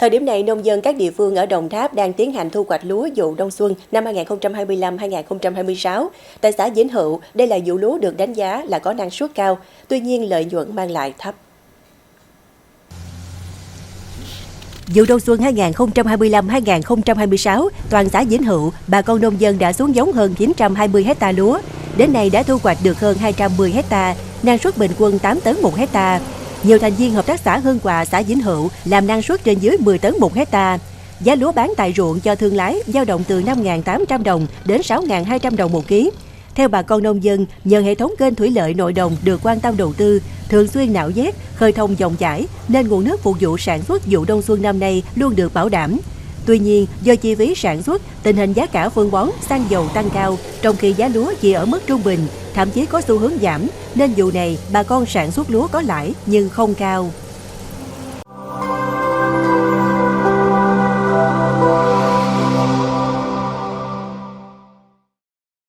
Thời điểm này, nông dân các địa phương ở Đồng Tháp đang tiến hành thu hoạch lúa vụ đông xuân năm 2025-2026. Tại xã Vĩnh Hữu, đây là vụ lúa được đánh giá là có năng suất cao, tuy nhiên lợi nhuận mang lại thấp. Vụ đông xuân 2025-2026, toàn xã Vĩnh Hữu, bà con nông dân đã xuống giống hơn 920 hectare lúa. Đến nay đã thu hoạch được hơn 210 hectare, năng suất bình quân 8 tấn một hectare. Nhiều thành viên hợp tác xã Hương Hòa xã Vĩnh Hữu làm năng suất trên dưới 10 tấn một hectare. Giá lúa bán tại ruộng cho thương lái dao động từ 5.800 đồng đến 6.200 đồng một ký. Theo bà con nông dân, nhờ hệ thống kênh thủy lợi nội đồng được quan tâm đầu tư, thường xuyên nạo vét, khơi thông dòng chảy, nên nguồn nước phục vụ sản xuất vụ đông xuân năm nay luôn được bảo đảm. Tuy nhiên, do chi phí sản xuất, tình hình giá cả phân bón, xăng dầu tăng cao, trong khi giá lúa chỉ ở mức trung bình, thậm chí có xu hướng giảm, nên vụ này bà con sản xuất lúa có lãi nhưng không cao.